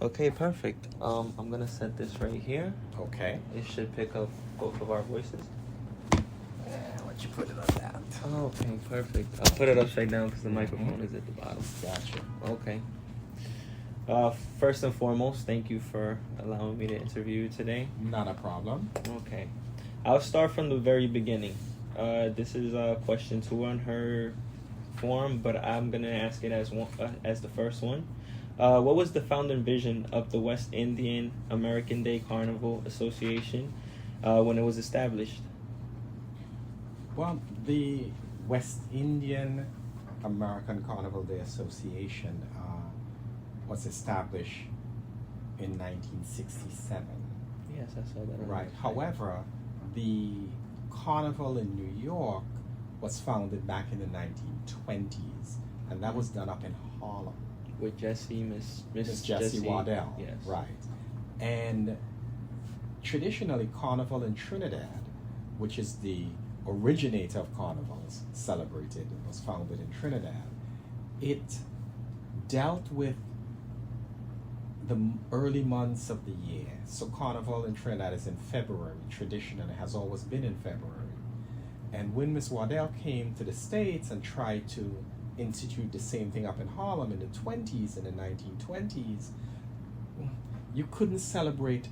Okay, perfect. I'm gonna set this right here. Okay. It should pick up both of our voices. Why don't you put it on that? Okay, perfect. I'll put it upside down because the microphone is at the bottom. Gotcha. Okay. First and foremost, thank you for allowing me to interview you today. Not a problem. Okay. I'll start from the very beginning. This is question 2 on her form, but I'm gonna ask it as the first one. What was the founding vision of the West Indian American Day Carnival Association when it was established? Well, the West Indian American Carnival Day Association was established in 1967. Yes, I saw that. On Right. the website. However, the carnival in New York was founded back in the 1920s, and that was done up in Harlem. With Miss Jessie Waddell. Yes. Right. And traditionally, Carnival in Trinidad, which is the originator of carnivals, celebrated, it was founded in Trinidad. It dealt with the early months of the year. So Carnival in Trinidad is in February, traditionally has always been in February. And when Miss Waddell came to the States and tried to institute the same thing up in Harlem in the 20s, in the 1920s, you couldn't celebrate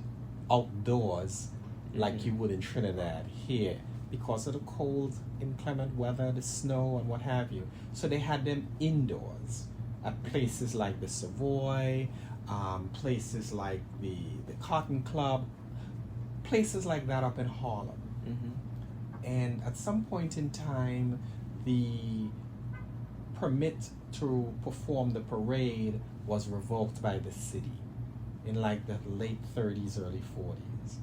outdoors like you would in Trinidad here because of the cold, inclement weather, the snow, and what have you. So they had them indoors at places like the Savoy, places like the Cotton Club, places like that up in Harlem. And at some point in time, the permit to perform the parade was revoked by the city in like the late 30s, early 40s.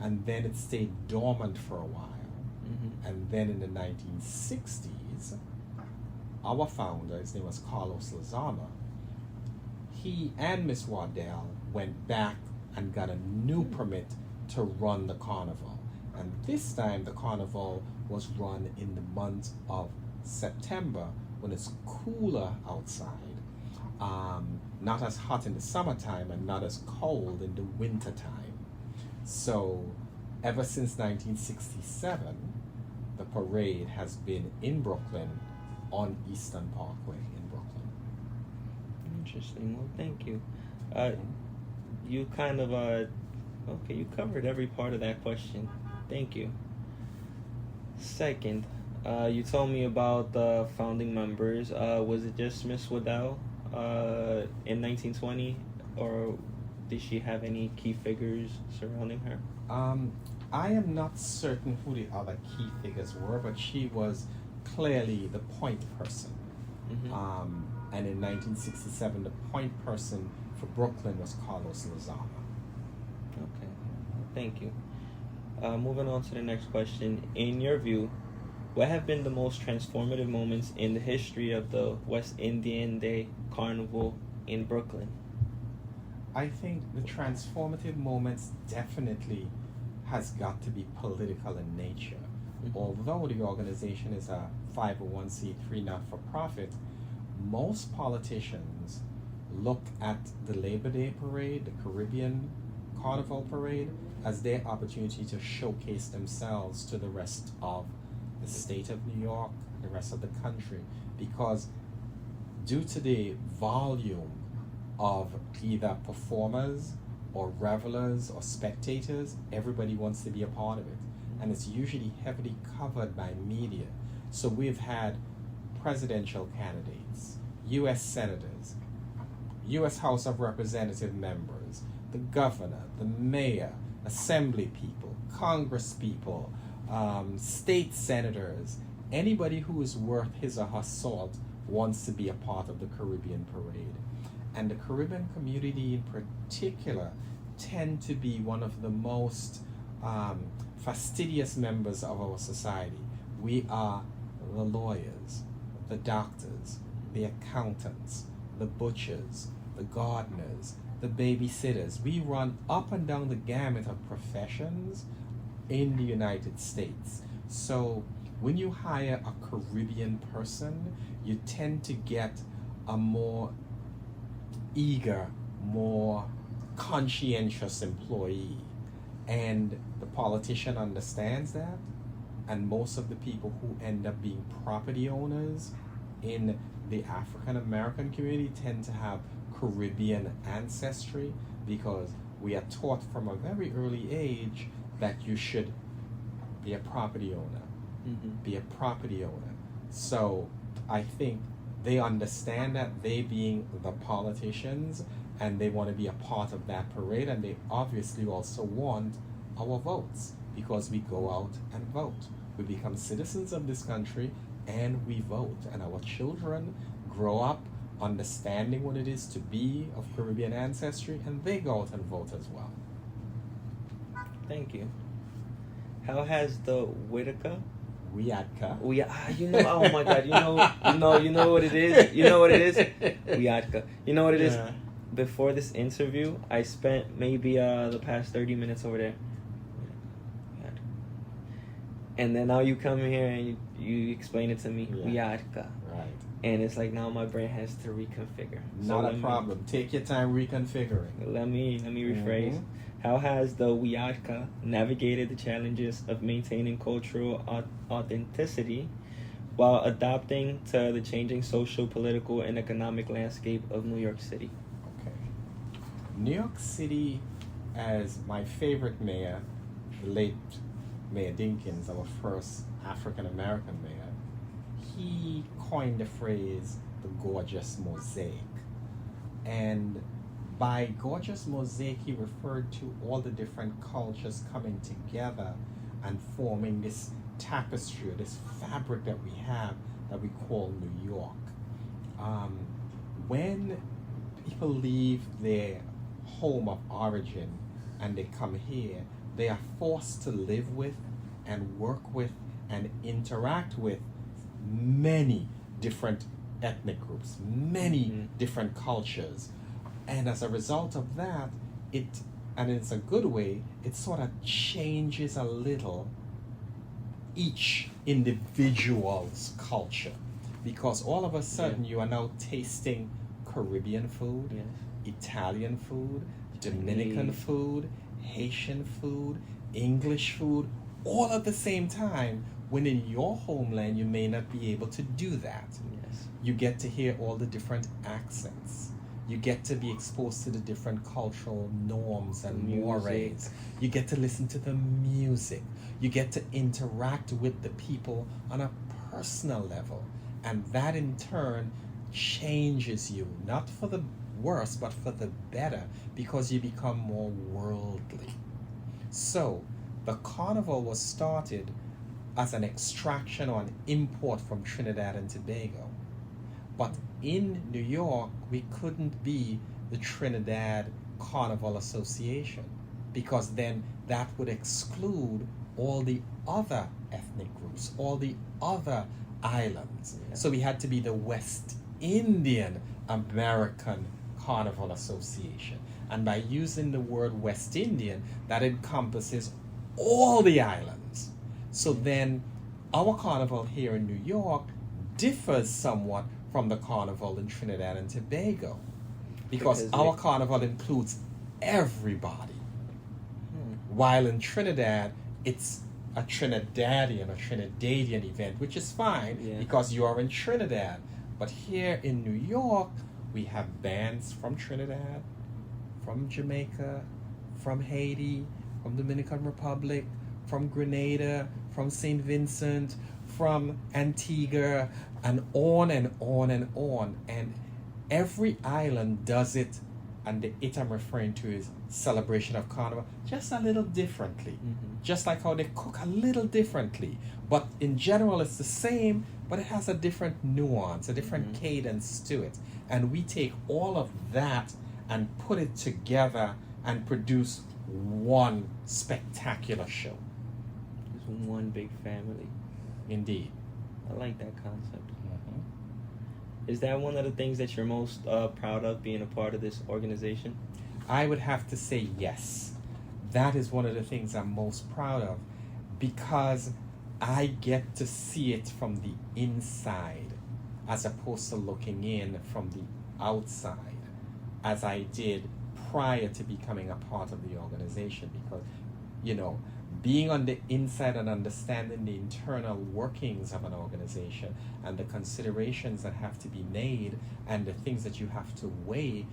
And then it stayed dormant for a while. And then in the 1960s, our founder, his name was Carlos Lozama, he and Miss Waddell went back and got a new permit to run the carnival. And this time the carnival was run in the month of September when it's cooler outside, not as hot in the summertime and not as cold in the wintertime. So ever since 1967, the parade has been in Brooklyn on Eastern Parkway in Brooklyn. Interesting. Well, thank you. You kind of okay, you covered every part of that question. Thank you. Second, you told me about the founding members. Was it just Miss Waddell in 1920, or did she have any key figures surrounding her? I am not certain who the other key figures were, but she was clearly the point person. And in 1967, the point person for Brooklyn was Carlos Lozama. Okay, thank you. Moving on to the next question. In your view, what have been the most transformative moments in the history of the West Indian Day Carnival in Brooklyn? I think the transformative moments definitely has got to be political in nature. Although the organization is a 501c3 not-for-profit, most politicians look at the Labor Day parade, the Caribbean Carnival parade, as their opportunity to showcase themselves to the rest of the state of New York, the rest of the country, because due to the volume of either performers or revelers or spectators, everybody wants to be a part of it. And it's usually heavily covered by media. So we've had presidential candidates, U.S. senators, U.S. House of Representative members, the governor, the mayor, assembly people, congress people, state senators. Anybody who is worth his or her salt wants to be a part of the Caribbean parade. And the Caribbean community in particular tend to be one of the most fastidious members of our society. We are the lawyers, the doctors, the accountants, the butchers, the gardeners, the babysitters. We run up and down the gamut of professions in the United States. So when you hire a Caribbean person, you tend to get a more eager more conscientious employee. And the politician understands that. And most of the people who end up being property owners in the African American community tend to have Caribbean ancestry, because we are taught from a very early age that you should be a property owner. Be a property owner. So I think they understand that, they being the politicians, and they want to be a part of that parade, and they obviously also want our votes, because we go out and vote. We become citizens of this country and we vote, and our children grow up understanding what it is to be of Caribbean ancestry, and they go out and vote as well. Thank you. How has the WIDACA? WIDACA. You know, oh my God, you know what it is? You know what it is? WIDACA. You know what it is? Yeah. Before this interview, I spent maybe the past 30 minutes over there. And then now you come here and you explain it to me. WIDACA. Right. And it's like now my brain has to reconfigure. Not a problem. Take your time reconfiguring. Let me rephrase. How has the WIDACA navigated the challenges of maintaining cultural authenticity while adapting to the changing social, political, and economic landscape of New York City? Okay. New York City, as my favorite mayor, the late Mayor Dinkins, our first African-American mayor, he coined the phrase, the gorgeous mosaic. And by gorgeous mosaic, he referred to all the different cultures coming together and forming this tapestry, or this fabric that we have that we call New York. When people leave their home of origin and they come here, they are forced to live with and work with and interact with many different ethnic groups, many different cultures. And as a result of that, and it's a good way, it sort of changes a little each individual's culture. Because all of a sudden you are now tasting Caribbean food, Italian food, Dominican food, Haitian food, English food, all at the same time, when in your homeland you may not be able to do that. Yes. You get to hear all the different accents. You get to be exposed to the different cultural norms and mores. You get to listen to the music. You get to interact with the people on a personal level. And that in turn changes you, not for the worse, but for the better, because you become more worldly. So, the carnival was started as an extraction or an import from Trinidad and Tobago. But in New York, we couldn't be the Trinidad Carnival Association, because then that would exclude all the other ethnic groups, all the other islands. Yeah. So we had to be the West Indian American Carnival Association. And by using the word West Indian, that encompasses all the islands. So then our carnival here in New York differs somewhat from the carnival in Trinidad and Tobago, because our carnival includes everybody. While in Trinidad, it's a Trinidadian event, which is fine because you are in Trinidad. But here in New York, we have bands from Trinidad, from Jamaica, from Haiti, from Dominican Republic, from Grenada, from St. Vincent, from Antigua, and on and on and on. And every island does it, and the it I'm referring to is celebration of Carnival, just a little differently. Just like how they cook a little differently. But in general, it's the same, but it has a different nuance, a different cadence to it. And we take all of that and put it together and produce one spectacular show. It's one big family. Indeed. I like that concept. Is that one of the things that you're most proud of, being a part of this organization? I would have to say yes. That is one of the things I'm most proud of, because I get to see it from the inside as opposed to looking in from the outside. as I did prior to becoming a part of the organization, because, you know, being on the inside and understanding the internal workings of an organization and the considerations that have to be made and the things that you have to weigh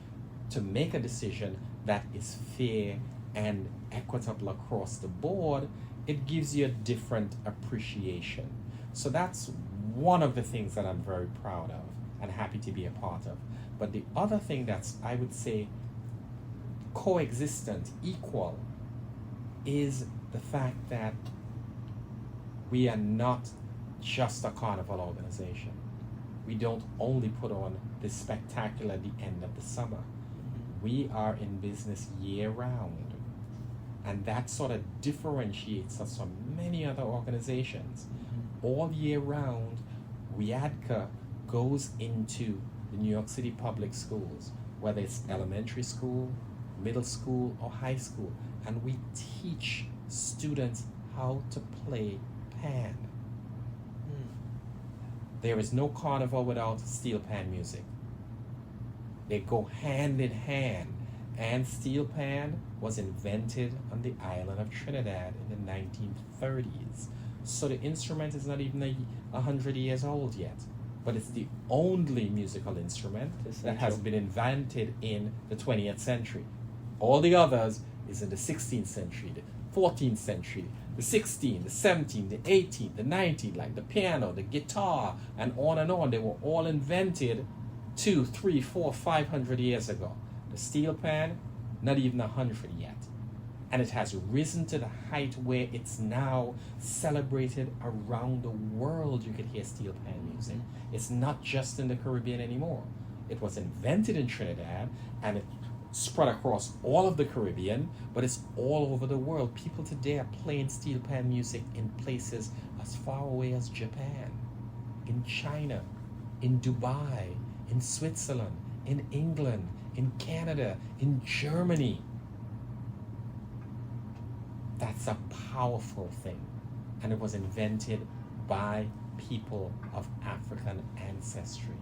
to make a decision that is fair and equitable across the board, it gives you a different appreciation. So that's one of the things that I'm very proud of and happy to be a part of. But the other thing that's, I would say, coexistent, equal, is the fact that we are not just a carnival organization. We don't only put on the spectacular at the end of the summer. We are in business year round. And that sort of differentiates us from many other organizations. All year round, WIDACA goes into the New York City public schools, whether it's elementary school, middle school, or high school, and we teach students how to play pan. There is no carnival without steel pan music. They go hand in hand. And steel pan was invented on the island of Trinidad in the 1930s. So the instrument is not even 100 years old yet. But it's the only musical instrument that has been invented in the 20th century. All the others is in the 16th century, the 14th century, the 16th, the 17th, the 18th, the 19th, like the piano, the guitar, and on and on. They were all invented 2, 3, 4, 500 years ago. The steel pan, not even 100 yet. And it has risen to the height where it's now celebrated around the world. You could hear steel pan music. It's not just in the Caribbean anymore. It was invented in Trinidad and it spread across all of the Caribbean, but it's all over the world. People today are playing steel pan music in places as far away as Japan, in China, in Dubai, in Switzerland, in England, in Canada, in Germany. That's a powerful thing. And it was invented by people of African ancestry.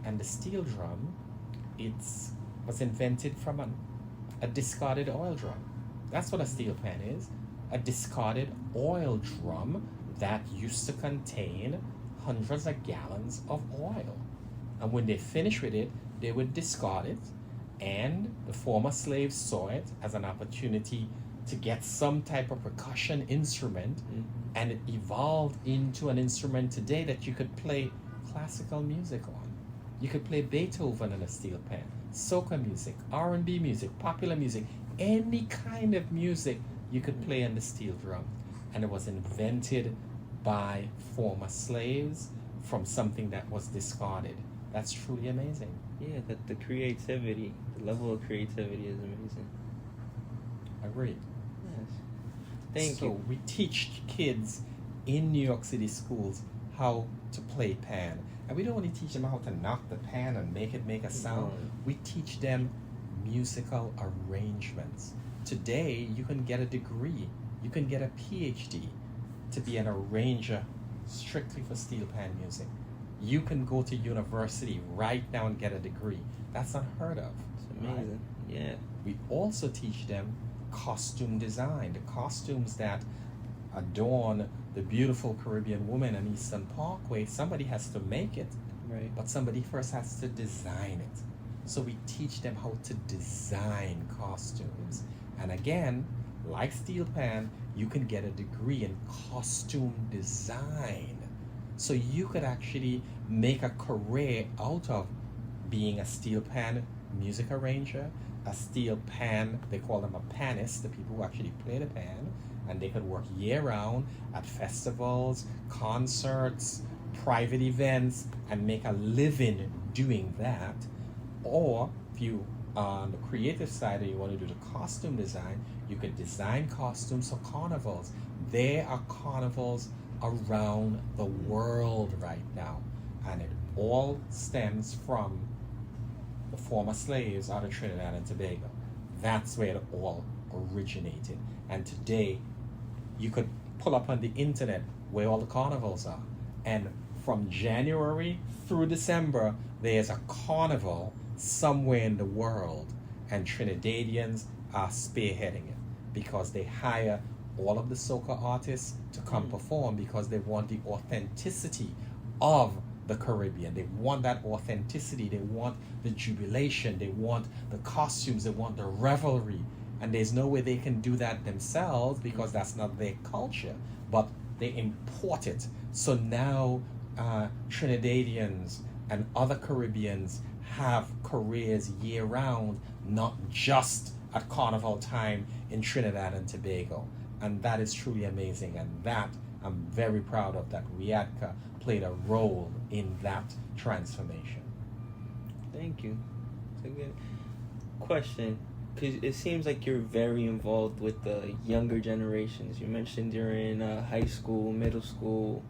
And the steel drum, was invented from a discarded oil drum. That's what a steel pan is. A discarded oil drum that used to contain hundreds of gallons of oil. And when they finished with it, they would discard it, and the former slaves saw it as an opportunity to get some type of percussion instrument, and it evolved into an instrument today that you could play classical music on. You could play Beethoven on a steel pan, soca music, R&B music, popular music, any kind of music you could play on the steel drum. And it was invented by former slaves from something that was discarded. That's truly amazing. Yeah, the creativity, the level of creativity is amazing. Agreed. Yes. Thank you. So we teach kids in New York City schools how to play pan. And we don't only teach them how to knock the pan and make it make a sound. We teach them musical arrangements. Today, you can get a degree. You can get a PhD to be an arranger strictly for steel pan music. You can go to university right now and get a degree. That's unheard of. It's amazing. Right? Yeah. We also teach them costume design, the costumes that adorn the beautiful Caribbean woman on Eastern Parkway. Somebody has to make it, right? But somebody first has to design it. So we teach them how to design costumes. And again, like steel pan, you can get a degree in costume design. So you could actually make a career out of being a steel pan music arranger, a steel pan, they call them a panist, the people who actually play the pan, and they could work year round at festivals, concerts, private events, and make a living doing that. Or if you, on the creative side, and you want to do the costume design, you could design costumes for carnivals. There are carnivals around the world right now, and it all stems from the former slaves out of Trinidad and Tobago. That's where it all originated. And today, you could pull up on the internet where all the carnivals are. And from January through December, there's a carnival somewhere in the world, and Trinidadians are spearheading it because they hire all of the soca artists to come perform because they want the authenticity of the Caribbean. They want that authenticity. They want the jubilation. They want the costumes. They want the revelry. And there's no way they can do that themselves because that's not their culture. But they import it. So now Trinidadians and other Caribbeans have careers year round, not just at carnival time in Trinidad and Tobago. And that is truly amazing. And that I'm very proud of, that WIDACA played a role in that transformation. Thank you. It's a good question. Because it seems like you're very involved with the younger generations. You mentioned you're in high school, middle school,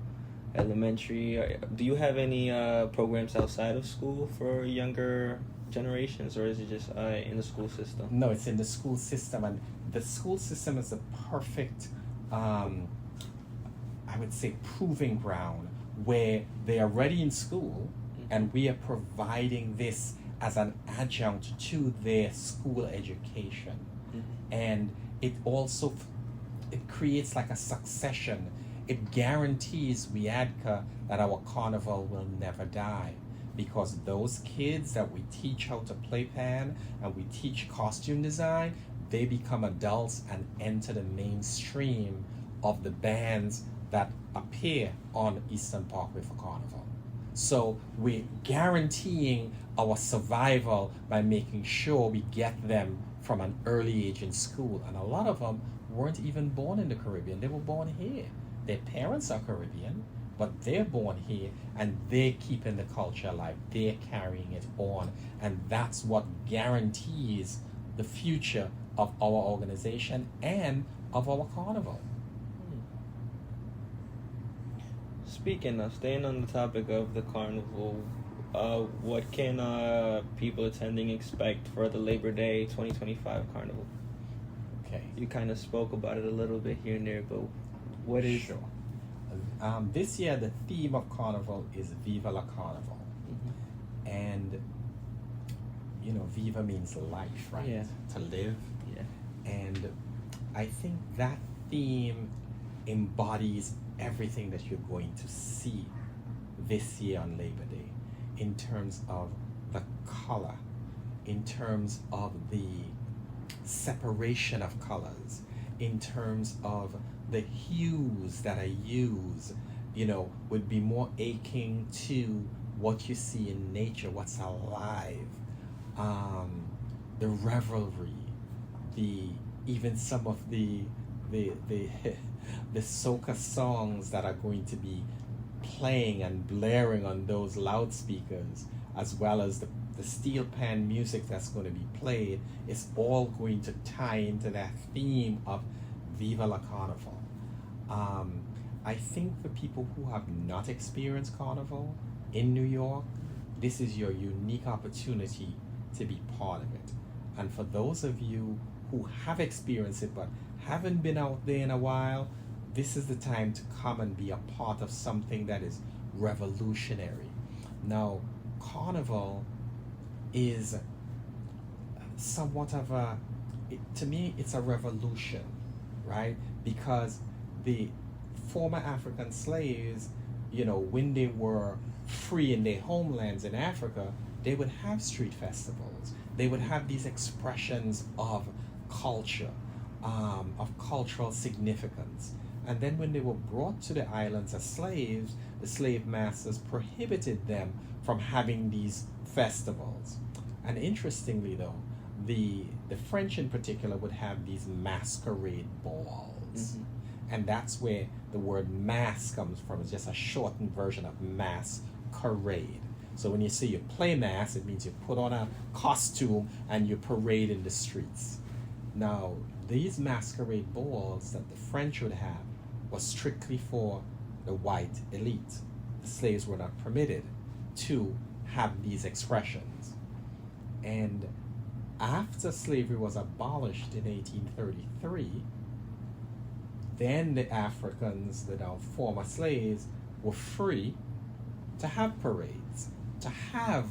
elementary. Do you have any programs outside of school for younger generations, or is it just in the school system? No, it's in the school system, and the school system is a perfect, I would say, proving ground where they are already in school, and we are providing this as an adjunct to their school education. And it also it creates like a succession. It guarantees WIDACA that our carnival will never die, because those kids that we teach how to play pan and we teach costume design, they become adults and enter the mainstream of the bands that appear on Eastern Parkway for Carnival. So we're guaranteeing our survival by making sure we get them from an early age in school. And a lot of them weren't even born in the Caribbean. They were born here. Their parents are Caribbean, but they're born here and they're keeping the culture alive. They're carrying it on. And that's what guarantees the future of our organization and of our carnival. Speaking of, staying on the topic of the carnival, what can people attending expect for the Labor Day 2025 carnival? Okay. You kind of spoke about it a little bit here and there, but what is... Sure. This year, the theme of Carnival is Viva la Carnival. And, you know, Viva means life, right? Yeah. To live. Yeah. And I think that theme embodies everything that you're going to see this year on Labor Day, in terms of the color, in terms of the separation of colors, in terms of the hues that are used, you know, would be more akin to what you see in nature, what's alive, the revelry, even some of the soca songs that are going to be playing and blaring on those loudspeakers, as well as the steel pan music that's going to be played, is all going to tie into that theme of Viva la Carnival. I think for people who have not experienced Carnival in New York, this is your unique opportunity to be part of it. And for those of you who have experienced it but haven't been out there in a while, this is the time to come and be a part of something that is revolutionary. Now, Carnival is somewhat of to me, it's a revolution, right? Because the former African slaves, you know, when they were free in their homelands in Africa, they would have street festivals. They would have these expressions of culture, of cultural significance. And then when they were brought to the islands as slaves, the slave masters prohibited them from having these festivals. And interestingly though, the French in particular would have these masquerade balls. And that's where the word mass comes from. It's just a shortened version of masquerade. So when you say you play mass, it means you put on a costume and you parade in the streets. Now, these masquerade balls that the French would have was strictly for the white elite. The slaves were not permitted to have these expressions. And after slavery was abolished in 1833, then the Africans, the now former slaves, were free to have parades, to have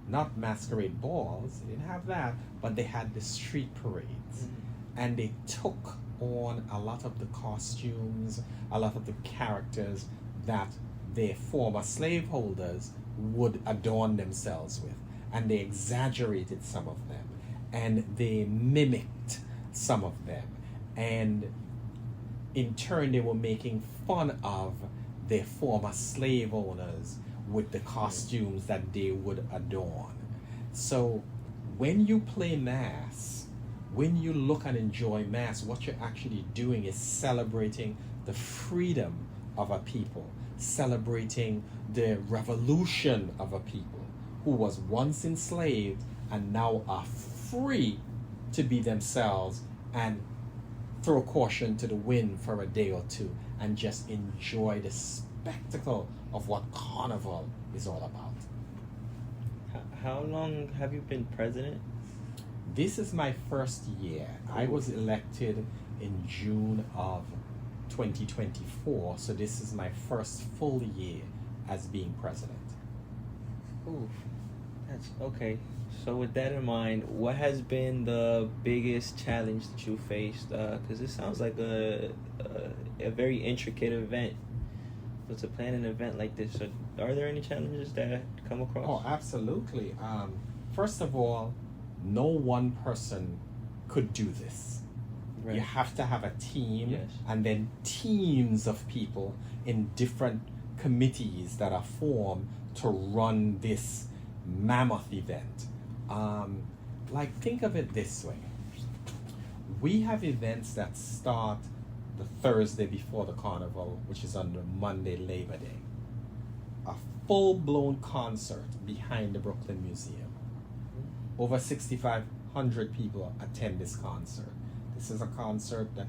not masquerade balls, they didn't have that, but they had the street parades. And they took on a lot of the costumes, a lot of the characters that their former slaveholders would adorn themselves with. And they exaggerated some of them, and they mimicked some of them. And in turn, they were making fun of their former slave owners with the costumes that they would adorn. So when you play mass, when you look and enjoy mass, what you're actually doing is celebrating the freedom of a people, celebrating the revolution of a people who was once enslaved and now are free to be themselves and throw caution to the wind for a day or two and just enjoy the spectacle of what Carnival is all about. How long have you been president? This is my first year. I was elected in June of 2024, so this is my first full year as being president. Ooh, that's okay. So with that in mind, what has been the biggest challenge that you faced? Because it sounds like a very intricate event. So to plan an event like this, so are there any challenges that come across? Oh, absolutely. First of all, no one person could do this. Right. You have to have a team, Yes. and then teams of people in different committees that are formed to run this mammoth event. Like, think of it this way. We have events that start the Thursday before the carnival, which is on the Monday, Labor Day. A full-blown concert behind the Brooklyn Museum. Over 6,500 people attend this concert. This is a concert that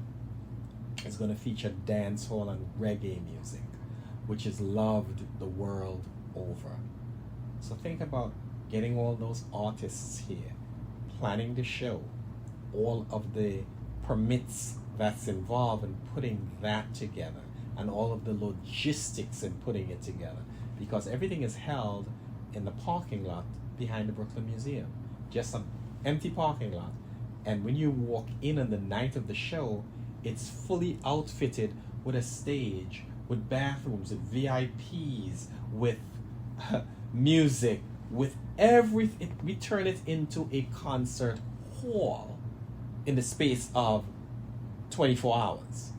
is going to feature dancehall and reggae music, which is loved the world over. So think about getting all those artists here, planning the show, all of the permits that's involved in putting that together, and all of the logistics in putting it together, because everything is held in the parking lot behind the Brooklyn Museum, just an empty parking lot. And when you walk in on the night of the show, it's fully outfitted with a stage, with bathrooms, with VIPs, with music, with everything. We turn it into a concert hall in the space of 24 hours.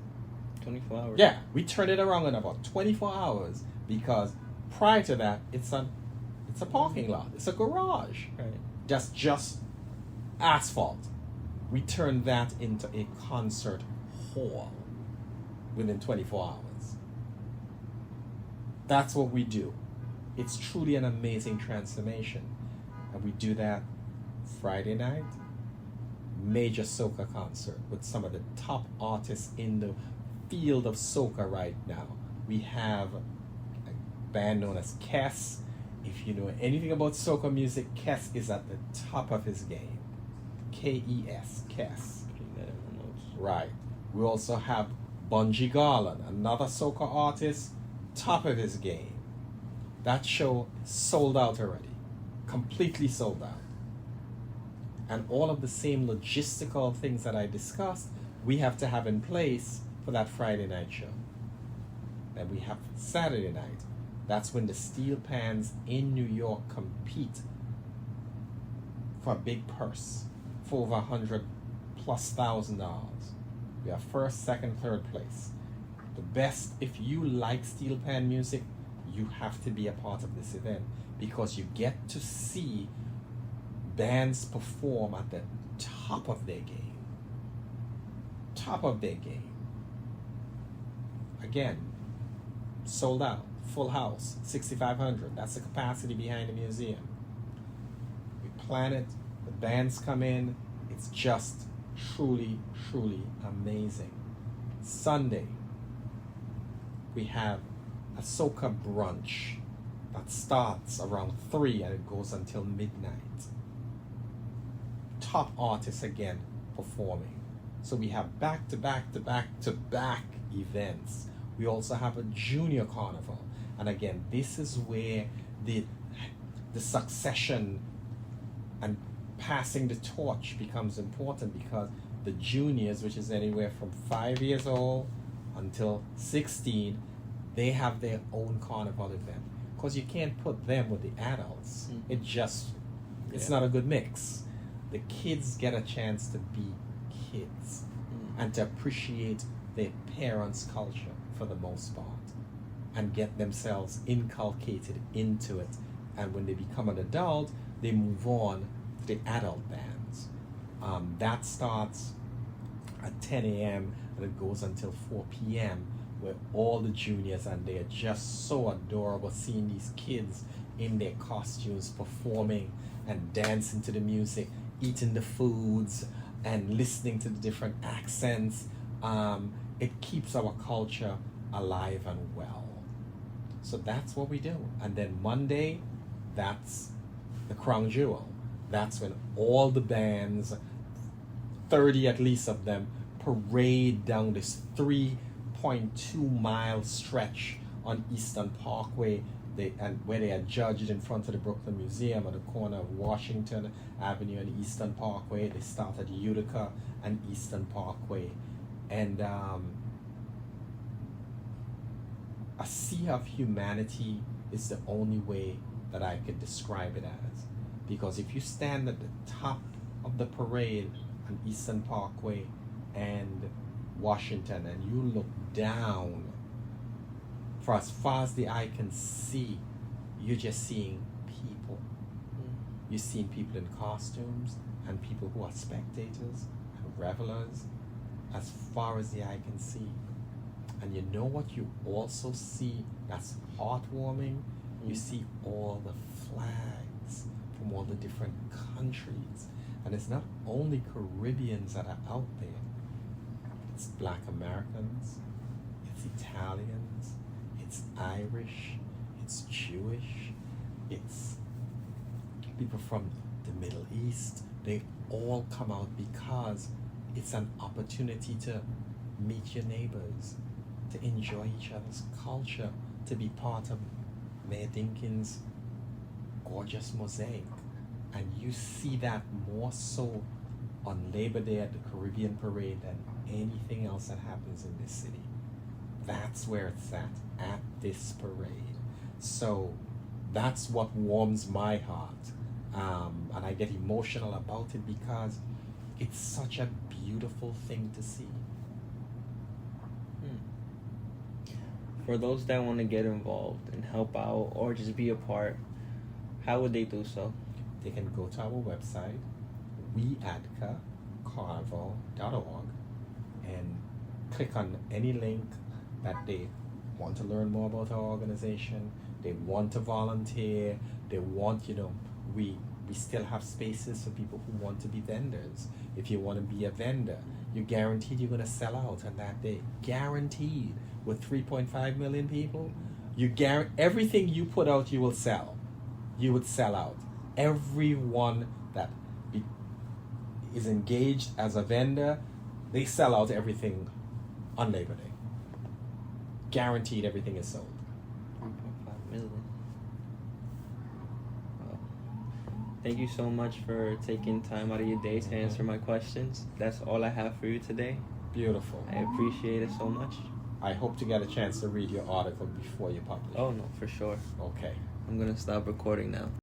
24 hours? Yeah, we turn it around in about 24 hours, because prior to that, it's a parking lot. It's a garage. Right. That's just asphalt. We turn that into a concert hall within 24 hours. That's what we do. It's truly an amazing transformation. And we do that Friday night, major soca concert with some of the top artists in the field of soca right now. We have a band known as Kes. If you know anything about soca music, Kes is at the top of his game. Kes, Kes. Putting that in the notes. Right. We also have Bungie Garland, another soca artist, top of his game. That show sold out already. Completely sold out. And all of the same logistical things that I discussed, we have to have in place for that Friday night show. Then we have Saturday night. That's when the Steel Pans in New York compete for a big purse, for over $100,000+. We are first, second, third place. The best, if you like steel pan music, you have to be a part of this event, because you get to see bands perform at the top of their game. Top of their game. Again, sold out, full house, 6,500. That's the capacity behind the museum. We plan it, the bands come in, it's just truly, truly amazing. Sunday, we have a soca brunch that starts around 3 and it goes until midnight. Top artists again performing. So we have back to back to back to back events. We also have a junior carnival. And again, this is where the the succession and passing the torch becomes important, because the juniors, which is anywhere from 5 years old until 16, they have their own carnival event. Because you can't put them with the adults. It's not a good mix. The kids get a chance to be kids and to appreciate their parents' culture for the most part, and get themselves inculcated into it. And when they become an adult, they move on to the adult bands. That starts at 10 a.m. and it goes until 4 p.m., where all the juniors, and they are just so adorable seeing these kids in their costumes performing and dancing to the music, eating the foods and listening to the different accents. It keeps our culture alive and well. So that's what we do. And then Monday, that's the crown jewel. That's when all the bands, 30 at least of them, parade down this 3.2 mile stretch on Eastern Parkway, where they are judged in front of the Brooklyn Museum at the corner of Washington Avenue and Eastern Parkway. They start at WIDACA and Eastern Parkway. And a sea of humanity is the only way that I could describe it as. Because if you stand at the top of the parade on Eastern Parkway and Washington, and you look down, for as far as the eye can see, you're just seeing people. You're seeing people in costumes and people who are spectators and revelers, as far as the eye can see. And you know what you also see that's heartwarming? You see all the flags from all the different countries. And it's not only Caribbeans that are out there. It's Black Americans, it's Italians, it's Irish, it's Jewish, it's people from the Middle East. They all come out because it's an opportunity to meet your neighbors, to enjoy each other's culture, to be part of Mayor Dinkins' gorgeous mosaic. And you see that more so on Labor Day at the Caribbean Parade than anything else that happens in this city. That's where it's at this parade. So that's what warms my heart. And I get emotional about it because it's such a beautiful thing to see. For those that want to get involved and help out or just be a part, how would they do so? They can go to our website, WIDACAcarnival.org, and click on any link that they want to learn more about our organization, they want to volunteer, they want, we still have spaces for people who want to be vendors. If you want to be a vendor, you're guaranteed you're going to sell out on that day. Guaranteed. With 3.5 million people, everything you put out, you will sell. You would sell out. Everyone that is engaged as a vendor, they sell out everything on Labor Day. Guaranteed everything is sold. 3.5 million. Wow. Thank you so much for taking time out of your day to answer my questions. That's all I have for you today. Beautiful. I appreciate it so much. I hope to get a chance to read your article before you publish. Oh, no, for sure. Okay. I'm going to stop recording now.